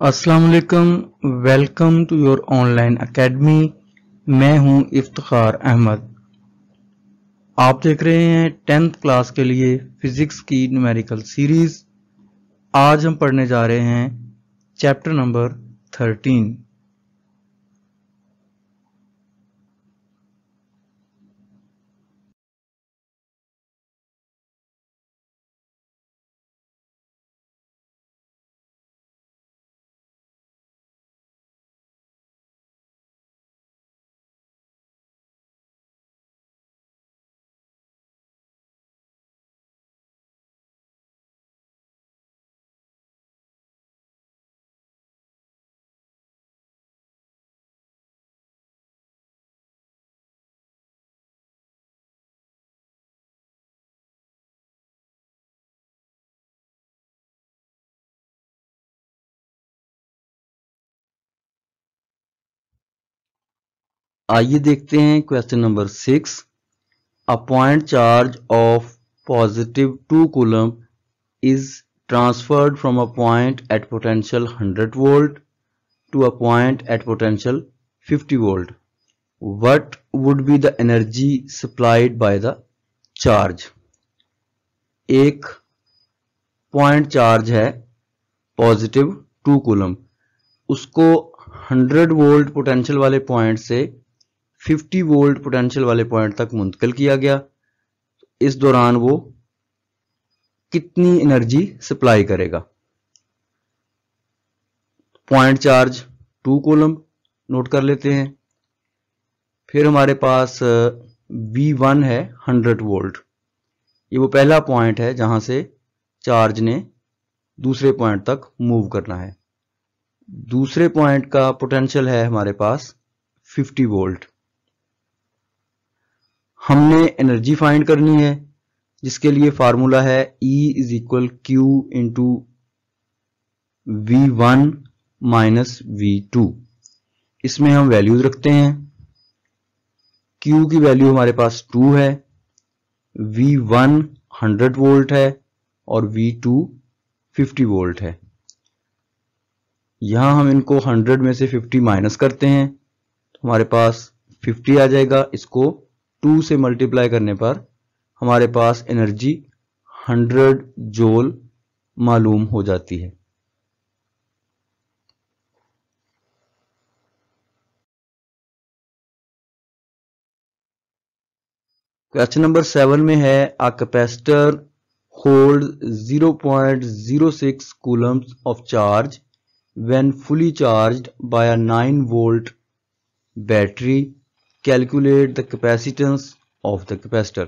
अस्सलाम वालेकुम, welcome to your online academy. मैं हूं इफ्तिखार अहमद। आप देख रहे हैं 10th क्लास के लिए फिजिक्स की न्यूमेरिकल सीरीज। आज हम पढ़ने जा रहे हैं चैप्टर नंबर 13। आइए देखते हैं question number 6। A point charge of positive 2 coulomb is transferred from a point at potential 100 volt to a point at potential 50 volt. What would be the energy supplied by the charge? एक point charge है positive 2 coulomb, उसको 100 volt potential वाले point से 50 volt potential वाले point तक मुंतकिल किया गया। इस दौरान वो कितनी एनर्जी सप्लाई करेगा? पॉइंट चार्ज 2 कूलम नोट कर लेते हैं। फिर हमारे पास V1 है 100 वोल्ट। ये वो पहला पॉइंट है जहां से चार्ज ने दूसरे पॉइंट तक मूव करना है। दूसरे पॉइंट का पोटेंशियल है हमारे पास 50 वोल्ट। हमने एनर्जी फाइंड करनी है, जिसके लिए फार्मूला है E is equal Q into V1 minus V2। इसमें हम वैल्यूज रखते हैं। Q की वैल्यू हमारे पास 2 है, V1 100 वोल्ट है और V2 50 वोल्ट है। यहां हम इनको 100 में से 50 माइनस करते हैं तो हमारे पास 50 आ जाएगा। इसको 2 से मल्टीप्लाई करने पर हमारे पास एनर्जी 100 जूल मालूम हो जाती है। क्वेश्चन नंबर 7 में है a capacitor hold 0.06 Coulomb's of charge when fully charged by a 9 volt battery. Calculate the capacitance of the capacitor.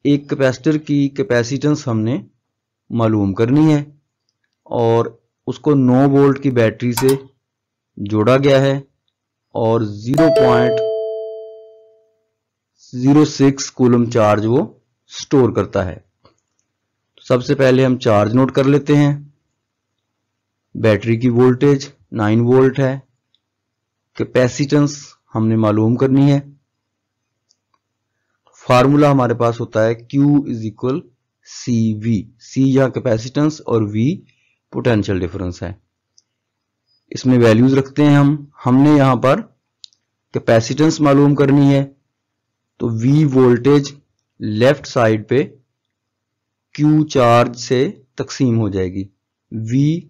एक कैपेसिटर की कैपेसिटेंस हमने मालूम करनी है और उसको 9 वोल्ट की बैटरी से जोड़ा गया है और 0.06 कूलम चार्ज वो स्टोर करता है। तो सबसे पहले हम चार्ज नोट कर लेते हैं। बैटरी की वोल्टेज 9 वोल्ट है। कैपेसिटेंस हमने मालूम करनी है। फार्मूला हमारे पास होता है Q is equal CV। C यहां कैपेसिटेंस और V पोटेंशियल डिफरेंस है। इसमें वैल्यूज रखते हैं हमने यहां पर कैपेसिटेंस मालूम करनी है तो V वोल्टेज लेफ्ट साइड पे Q चार्ज से तकसीम हो जाएगी। V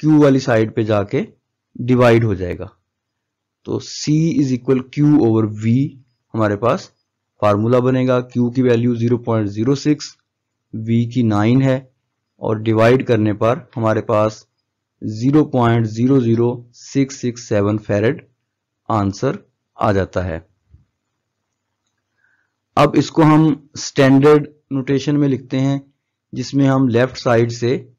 Q वाली साइड पे जाके डिवाइड हो जाएगा। तो C is equal Q over V हमारे पास फार्मूला बनेगा। Q की वैल्यू 0.06, V की 9 है और डिवाइड करने पर हमारे पास 0.00667 फैरेड आंसर आ जाता है। अब इसको हम स्टैंडर्ड नोटेशन में लिखते हैं, जिसमें हम लेफ्ट साइड से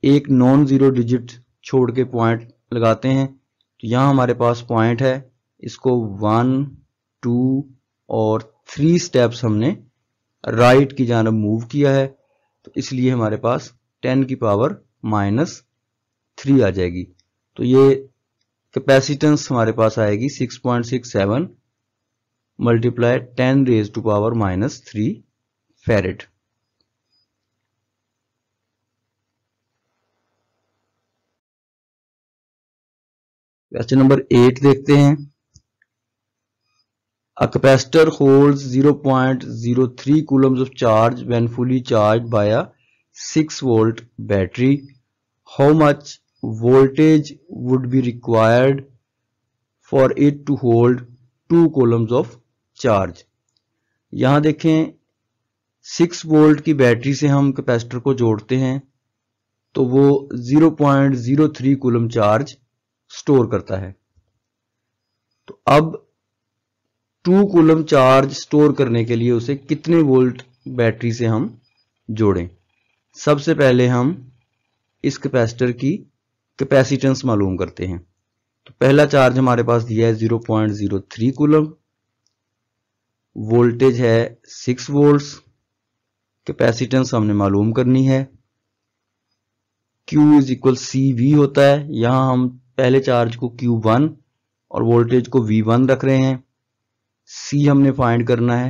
एक नॉन जीरो डिजिट छोड़ के पॉइंट लगाते हैं। तो यहां हमारे पास पॉइंट है, इसको 1, 2 और 3 स्टेप्स हमने राइट की जानब मूव किया है, तो इसलिए हमारे पास 10 की पावर -3 आ जाएगी। तो ये कैपेसिटेंस हमारे पास आएगी 6.67 multiply 10 raise to power -3 farad. Question number 8 देखते हैं। A capacitor holds 0.03 coulombs of charge when fully charged by a 6-volt battery. How much voltage would be required for it to hold 2 coulombs of charge? यहां देखें 6 volt की battery से हम capacitor को जोड़ते हैं तो वो 0.03 कूलम चार्ज स्टोर करता है। तो अब 2 कूलम चार्ज स्टोर करने के लिए उसे कितने वोल्ट बैटरी से हम जोड़ें। सबसे पहले हम इस कैपेसिटर की कैपेसिटेंस मालूम करते हैं। तो पहला चार्ज हमारे पास दिया है 0.03 कूलम, वोल्टेज है 6 वोल्ट्स, कैपेसिटेंस हमने मालूम करनी है। Q इज इक्वल CV होता है, यहां हम पहले चार्ज को Q1 और वोल्टेज को V1 रख रहे हैं। C हमने फाइंड करना है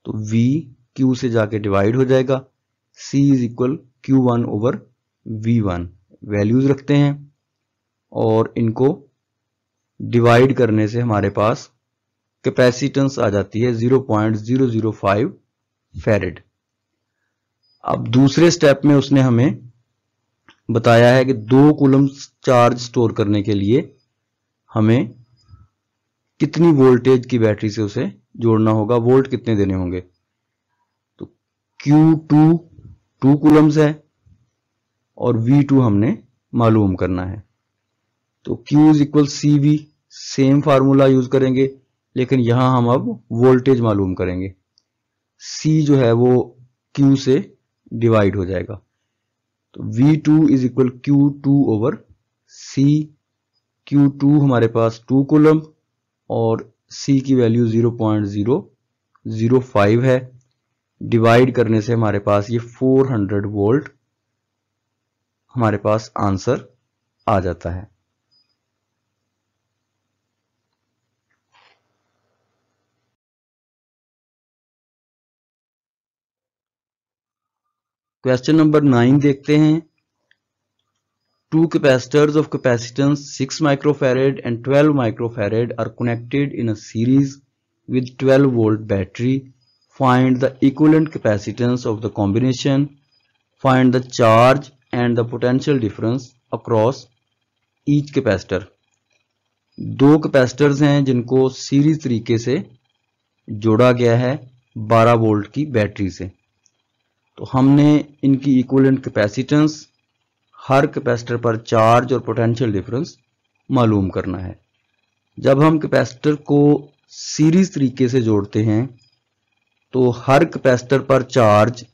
तो V Q से जाके डिवाइड हो जाएगा। C is equal Q1 over V1 values रखते हैं और इनको डिवाइड करने से हमारे पास कैपेसिटेंस आ जाती है 0.005 फैरेड। अब दूसरे स्टेप में उसने हमें बताया है कि 2 कूलम चार्ज स्टोर करने के लिए हमें कितनी वोल्टेज की बैटरी से उसे जोड़ना होगा, वोल्ट कितने देने होंगे। तो Q2 2 कूलम्स है और V2 हमने मालूम करना है। तो Q is equal CV, same formula use करेंगे लेकिन यहां हम अब वोल्टेज मालूम करेंगे। C जो है वो Q से डिवाइड हो जाएगा तो V2 is equal Q2 over C। Q2 हमारे पास 2 कूलम और C की वैल्यू 0.005 है। डिवाइड करने से हमारे पास ये 400 वोल्ट हमारे पास आंसर आ जाता है। क्वेश्चन नंबर 9 देखते हैं। Two capacitors of capacitance 6 microfarad and 12 microfarad are connected in a series with 12 volt battery. Find the equivalent capacitance of the combination. Find the charge and the potential difference across each capacitor. दो capacitors हैं जिनको series तरीके से जोड़ा गया है 12 volt की battery से। तो हमने इनकी इक्विवेलेंट कैपेसिटेंस, हर कैपेसिटर पर चार्ज और पोटेंशियल डिफरेंस मालूम करना है। जब हम कैपेसिटर को सीरीज तरीके से जोड़ते हैं तो हर कैपेसिटर पर चार्ज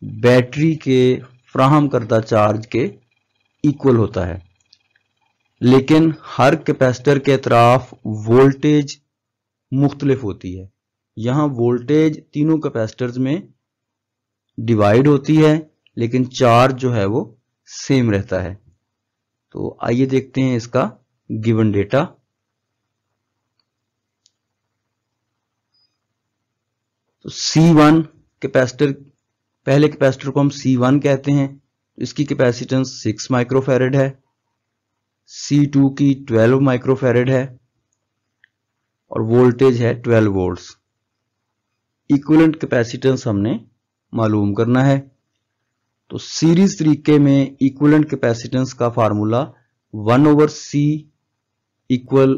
बैटरी के फ्राहम करदा चार्ज के इक्वल होता है, लेकिन हर कैपेसिटर के अतराफ वोल्टेज मुख्तलिफ होती है। यहां वोल्टेज तीनों कैपेसिटर्स में डिवाइड होती है लेकिन चार्ज जो है वो सेम रहता है। तो आइए देखते हैं इसका गिवन डेटा। तो C1 कैपेसिटर, पहले कैपेसिटर को हम C1 कहते हैं, इसकी कैपेसिटेंस 6 माइक्रोफैरेड है। C2 की 12 माइक्रोफैरेड है और वोल्टेज है 12 वोल्ट्स। इक्विवेलेंट कैपेसिटेंस हमने मालूम करना है। तो सीरीज तरीके में इक्विवेलेंट कैपेसिटेंस का formula 1 over C equal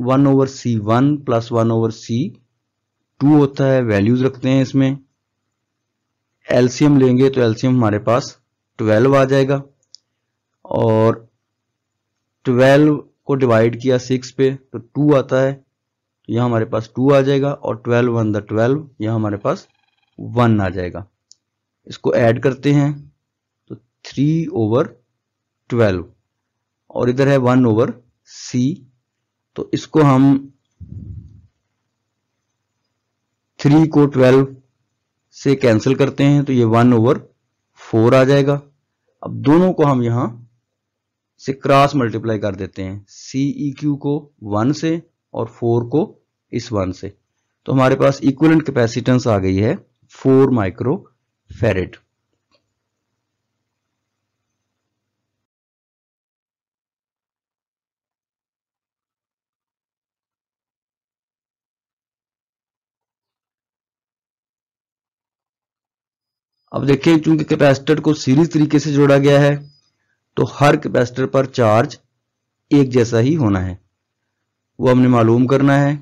1 over C1 plus 1 over C2 होता है। वैल्यूज रखते हैं इसमें, एलसीएम लेंगे तो एलसीएम हमारे पास 12 आ जाएगा और 12 को डिवाइड किया 6 पे तो 2 आता है, यहां हमारे पास 2 आ जाएगा और 12 1 द 12, यहां हमारे पास 1 आ जाएगा। इसको ऐड करते हैं तो 3 ओवर 12 और इधर है 1 ओवर C, तो इसको हम 3 को 12 से कैंसिल करते हैं तो ये 1 ओवर 4 आ जाएगा। अब दोनों को हम यहां से क्रॉस मल्टीप्लाई कर देते हैं, CEQ को 1 से और 4 को इस 1 से, तो हमारे पास इक्विवेलेंट कैपेसिटेंस आ गई है 4 माइक्रो फैरेड। अब देखिए चूंकि कैपेसिटर को सीरीज तरीके से जोड़ा गया है तो हर कैपेसिटर पर चार्ज एक जैसा ही होना है, वो हमने मालूम करना है।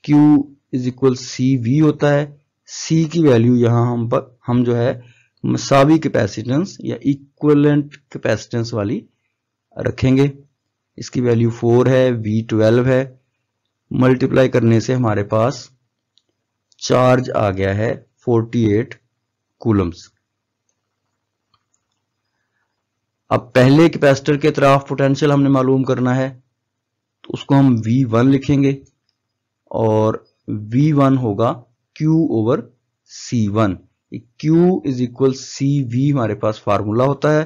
Q इज इक्वल CV होता है। C की वैल्यू यहाँ हम जो है मसावी कैपेसिटेंस या इक्विवेलेंट कैपेसिटेंस वाली रखेंगे। इसकी वैल्यू 4 है, V12 है। मल्टीप्लाई करने से हमारे पास चार्ज आ गया है 48 कूलम्स। अब पहले कैपेसिटर के तरफ पोटेंशियल हमने मालूम करना है, तो उसको हम V1 लिखेंगे और V1 होगा Q over C1। Q is equal CV हमारे पास फार्मूला होता है,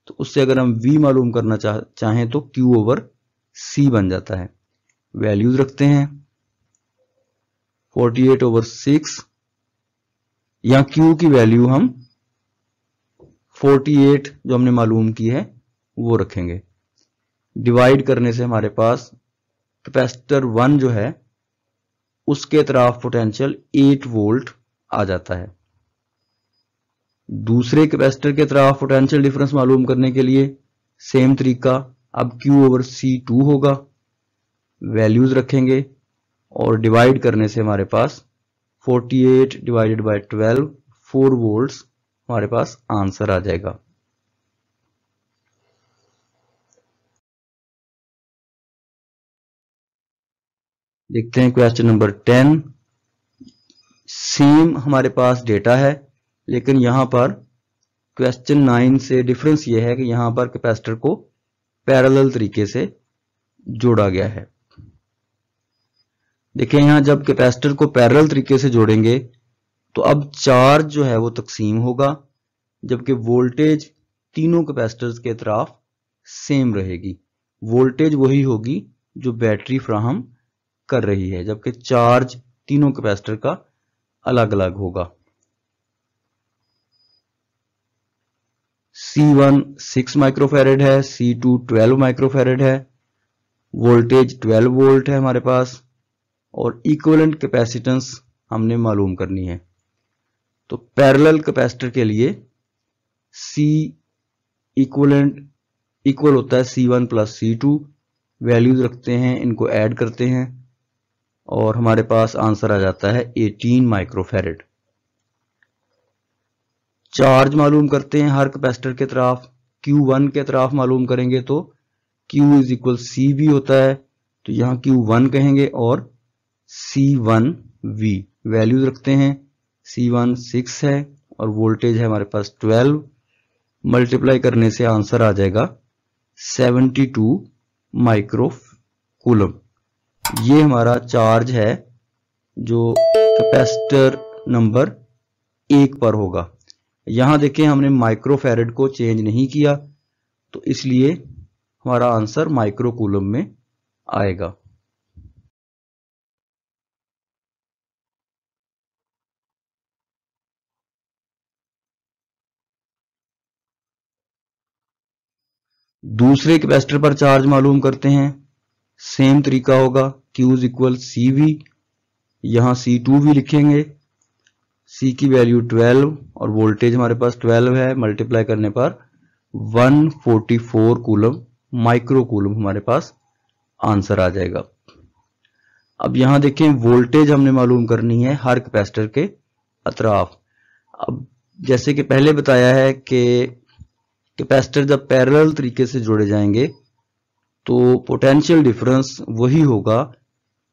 तो उससे अगर हम V मालूम करना चाहें तो Q ओवर C बन जाता है। वैल्यूज रखते हैं 48 ओवर 6, या Q की वैल्यू हम 48 जो हमने मालूम की है वो रखेंगे। डिवाइड करने से हमारे पास कैपेसिटर 1 जो है उसके तरफ पोटेंशियल 8 वोल्ट आ जाता है। दूसरे कैपेसिटर के तरफ पोटेंशियल डिफरेंस मालूम करने के लिए सेम तरीका, अब Q ओवर C2 होगा। वैल्यूज रखेंगे और डिवाइड करने से हमारे पास 48 डिवाइडेड बाय 12 4 वोल्ट्स हमारे पास आंसर आ जाएगा। देखते हैं क्वेश्चन नंबर 10। सेम हमारे पास डेटा है, लेकिन यहां पर क्वेश्चन 9 से डिफरेंस यह है कि यहां पर कैपेसिटर को पैरेलल तरीके से जोड़ा गया है। देखिए यहां जब कैपेसिटर को पैरेलल तरीके से जोड़ेंगे तो अब चार्ज जो है वो तकसीम होगा, जबकि वोल्टेज तीनों कैपेसिटर्स के तरफ सेम रहेगी। वोल्टेज वही होगी जो बैटरी फ्राहम कर रही है, जबकि चार्ज तीनों कैपेसिटर का अलग अलग होगा। C1 6 माइक्रोफैरेड है, C2 12 माइक्रोफैरेड है, वोल्टेज 12 वोल्ट है हमारे पास, और इक्विवेलेंट कैपेसिटेंस हमने मालूम करनी है। तो पैरेलल कैपेसिटर के लिए C इक्विवेलेंट इक्वल होता है C1 प्लस C2। वैल्यूज रखते हैं, इनको ऐड करते हैं और हमारे पास आंसर आ जाता है 18 माइक्रोफैरेड। चार्ज मालूम करते हैं हर कैपेसिटर के तरफ। Q1 के तरफ मालूम करेंगे तो Q इज इक्वल CV होता है, तो यहां Q1 कहेंगे और C1V। वैल्यूज रखते हैं, C1 6 है और वोल्टेज है हमारे पास 12। मल्टीप्लाई करने से आंसर आ जाएगा 72 माइक्रो कूलम। ये हमारा चार्ज है जो कैपेसिटर नंबर 1 पर होगा। यहां देखें हमने माइक्रोफैरेड को चेंज नहीं किया, तो इसलिए हमारा आंसर माइक्रो कूलम में आएगा। दूसरे कैपेसिटर पर चार्ज मालूम करते हैं, सेम तरीका होगा। Q इज इक्वल CV, यहां C2 भी लिखेंगे। C की वैल्यू 12 और वोल्टेज हमारे पास 12 है। मल्टीप्लाई करने पर 144 कूलम माइक्रो कूलम हमारे पास आंसर आ जाएगा। अब यहां देखें वोल्टेज हमने मालूम करनी है हर कैपेसिटर के अतराफ। अब जैसे कि पहले बताया है कि कैपेसिटर जब पैरेलल तरीके से जोड़े जाएंगे तो पोटेंशियल डिफरेंस वही होगा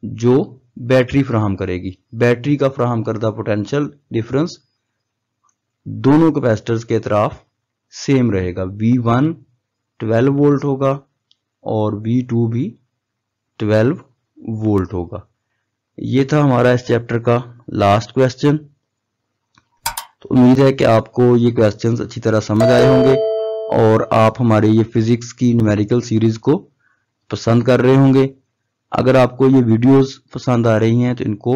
जो बैटरी फ्राहम करेगी। बैटरी का फ्राहम करदा पोटेंशियल डिफरेंस दोनों कैपेसिटर्स के तरफ सेम रहेगा। V1 12 वोल्ट होगा और V2 भी 12 वोल्ट होगा। ये था हमारा इस चैप्टर का लास्ट क्वेश्चन। तो उम्मीद है कि आपको ये क्वेश्चंस अच्छी तरह समझ आए होंगे और आप हमारे ये फिजिक्स की न्यूमेरिकल सीरीज को पसंद कर रहे होंगे। अगर आपको ये वीडियोस पसंद आ रही हैं तो इनको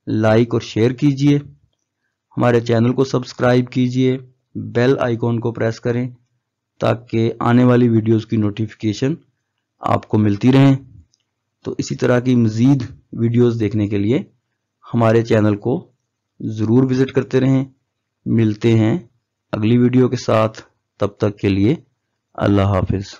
लाइक और शेयर कीजिए, हमारे चैनल को सब्सक्राइब कीजिए, बेल आइकॉन को प्रेस करें ताकि आने वाली वीडियोस की नोटिफिकेशन आपको मिलती रहें। तो इसी तरह की मज़ीद वीडियोस देखने के लिए हमारे चैनल को ज़रूर विज़िट करते रहें। मिलते हैं अगली वीडियो के साथ। तब तक के लिए अल्लाह हाफिज।